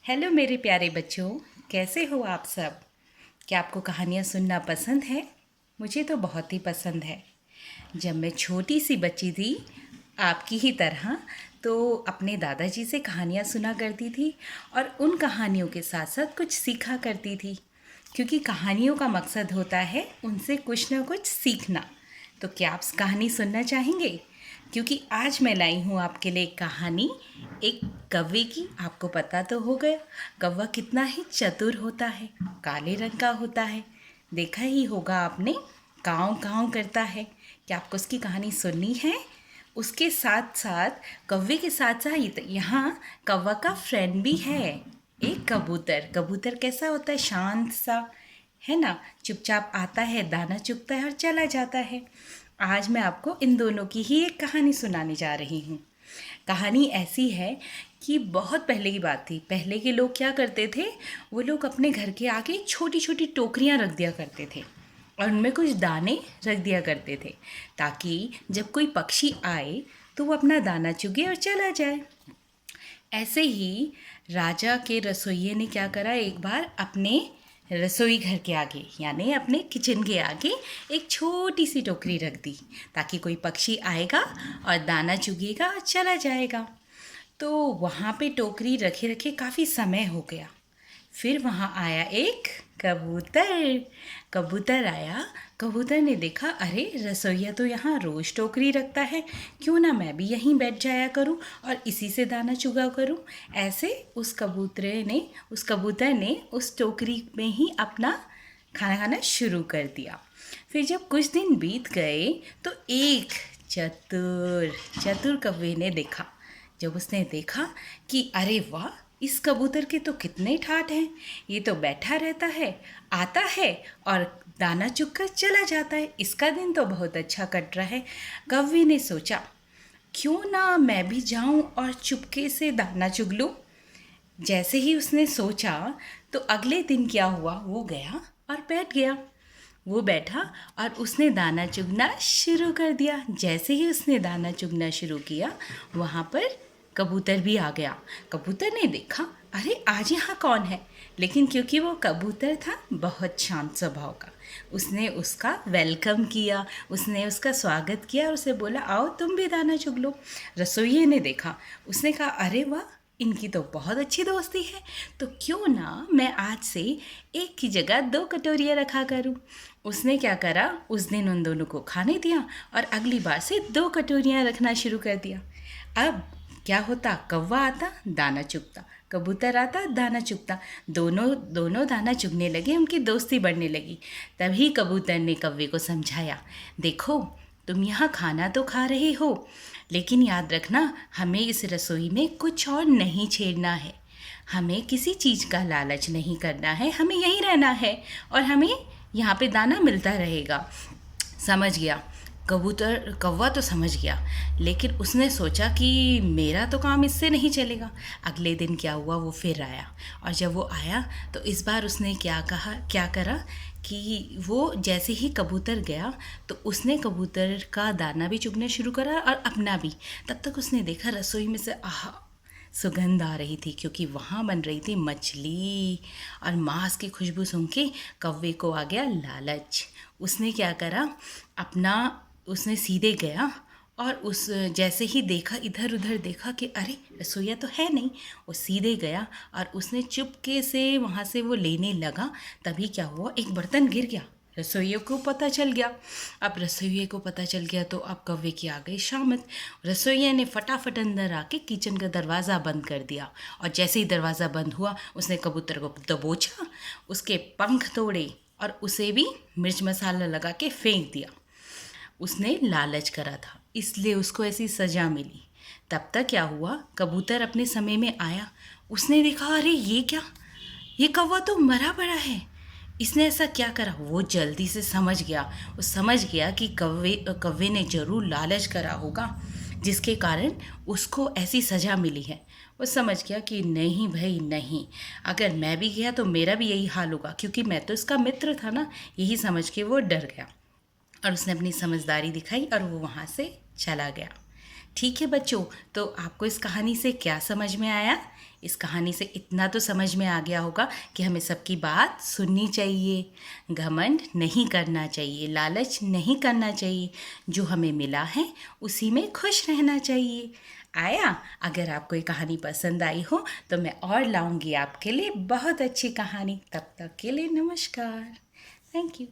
Hello मेरे प्यारे बच्चों, कैसे हो आप सब। क्या आपको कहानियाँ सुनना पसंद है? मुझे तो बहुत ही पसंद है। जब मैं छोटी सी बच्ची थी, आपकी ही तरह, तो अपने दादाजी से कहानियाँ सुना करती थी और उन कहानियों के साथ साथ कुछ सीखा करती थी, क्योंकि कहानियों का मकसद होता है उनसे कुछ ना कुछ सीखना। तो क्या आप कहानी सुनना चाहेंगे? क्योंकि आज मैं लाई हूँ आपके लिए एक कहानी, एक कौवे की। आपको पता तो हो गया कौवा कितना ही चतुर होता है, काले रंग का होता है। देखा ही होगा आपने, काँव काँव करता है। क्या आपको उसकी कहानी सुननी है? उसके साथ साथ कौवे के साथ साथ यहाँ कौवा का फ्रेंड भी है, एक कबूतर। कबूतर कैसा होता है? शांत सा, है ना, चुपचाप आता है, दाना चुगता है और चला जाता है। आज मैं आपको इन दोनों की ही एक कहानी सुनाने जा रही हूँ। कहानी ऐसी है कि बहुत पहले की बात थी। पहले के लोग क्या करते थे, वो लोग अपने घर के आगे छोटी छोटी टोकरियाँ रख दिया करते थे और उनमें कुछ दाने रख दिया करते थे, ताकि जब कोई पक्षी आए तो वो अपना दाना चुगे और चला जाए। ऐसे ही राजा के रसोइये ने क्या करा, एक बार अपने रसोई घर के आगे यानी अपने किचन के आगे एक छोटी सी टोकरी रख दी, ताकि कोई पक्षी आएगा और दाना चुगेगा और चला जाएगा। तो वहाँ पे टोकरी रखे रखे काफ़ी समय हो गया। फिर वहाँ आया एक कबूतर। कबूतर आया। कबूतर ने देखा, अरे रसोइया तो यहाँ रोज़ टोकरी रखता है, क्यों ना मैं भी यहीं बैठ जाया करूँ और इसी से दाना चुगा करूँ। ऐसे उस कबूतर ने उस टोकरी में ही अपना खाना खाना शुरू कर दिया। फिर जब कुछ दिन बीत गए तो एक चतुर चतुर कौवे ने देखा। जब उसने देखा कि अरे वाह, इस कबूतर के तो कितने ठाठ हैं, ये तो बैठा रहता है, आता है और दाना चुग कर चला जाता है, इसका दिन तो बहुत अच्छा कट रहा है। कौवे ने सोचा, क्यों ना मैं भी जाऊं और चुपके से दाना चुग लूं। जैसे ही उसने सोचा तो अगले दिन क्या हुआ, वो गया और बैठ गया। वो बैठा और उसने दाना चुगना शुरू कर दिया। जैसे ही उसने दाना चुगना शुरू किया, वहाँ पर कबूतर भी आ गया। कबूतर ने देखा, अरे आज यहाँ कौन है। लेकिन क्योंकि वो कबूतर था बहुत शांत स्वभाव का, उसने उसका वेलकम किया, उसने उसका स्वागत किया और उसे बोला, आओ तुम भी दाना चुग लो। रसोइये ने देखा, उसने कहा, अरे वाह, इनकी तो बहुत अच्छी दोस्ती है, तो क्यों ना मैं आज से एक की जगह 2 कटोरियाँ रखा करूं। उसने क्या करा, उस दिन उन दोनों को खाने दिया और अगली बार से 2 कटोरियाँ रखना शुरू कर दिया। अब क्या होता, कौवा आता दाना चुगता, कबूतर आता दाना चुगता, दोनों दोनों दाना चुगने लगे, उनकी दोस्ती बढ़ने लगी। तभी कबूतर ने कौवे को समझाया, देखो तुम यहाँ खाना तो खा रहे हो, लेकिन याद रखना, हमें इस रसोई में कुछ और नहीं छेड़ना है, हमें किसी चीज़ का लालच नहीं करना है, हमें यहीं रहना है और हमें यहाँ पे दाना मिलता रहेगा। समझ गया कौवा तो समझ गया, लेकिन उसने सोचा कि मेरा तो काम इससे नहीं चलेगा। अगले दिन क्या हुआ, वो फिर आया और जब वो आया तो इस बार उसने क्या करा कि वो जैसे ही कबूतर गया तो उसने कबूतर का दाना भी चुगना शुरू करा और अपना भी। तब तक उसने देखा रसोई में से आहा सुगंध आ रही थी, क्योंकि वहाँ बन रही थी मछली और मांस की खुशबू सूंघ के कौवे को आ गया लालच। उसने क्या करा, उसने सीधे गया और उस जैसे ही देखा, इधर उधर देखा कि अरे रसोइया तो है नहीं, वो सीधे गया और उसने चुपके से वहाँ से वो लेने लगा। तभी क्या हुआ, एक बर्तन गिर गया, रसोइये को पता चल गया। अब रसोइये को पता चल गया तो अब कौवे की आ गई शामत। रसोइये ने फटाफट अंदर आके किचन का दरवाज़ा बंद कर दिया और जैसे ही दरवाज़ा बंद हुआ, उसने कबूतर को दबोचा, उसके पंख तोड़े और उसे भी मिर्च मसाला लगा के फेंक दिया। उसने लालच करा था, इसलिए उसको ऐसी सज़ा मिली। तब तक क्या हुआ, कबूतर अपने समय में आया। उसने देखा, अरे ये क्या, ये कौवा तो मरा पड़ा है, इसने ऐसा क्या करा। वो जल्दी से समझ गया, वो समझ गया कि कौवे ने ज़रूर लालच करा होगा, जिसके कारण उसको ऐसी सज़ा मिली है। वो समझ गया कि नहीं भाई नहीं, अगर मैं भी गया तो मेरा भी यही हाल होगा, क्योंकि मैं तो इसका मित्र था ना। यही समझ के वो डर गया और उसने अपनी समझदारी दिखाई और वो वहाँ से चला गया। ठीक है बच्चों, तो आपको इस कहानी से क्या समझ में आया? इस कहानी से इतना तो समझ में आ गया होगा कि हमें सबकी बात सुननी चाहिए, घमंड नहीं करना चाहिए, लालच नहीं करना चाहिए, जो हमें मिला है उसी में खुश रहना चाहिए। आया? अगर आपको ये कहानी पसंद आई हो तो मैं और लाऊंगी आपके लिए बहुत अच्छी कहानी। तब तक के लिए नमस्कार। Thank you.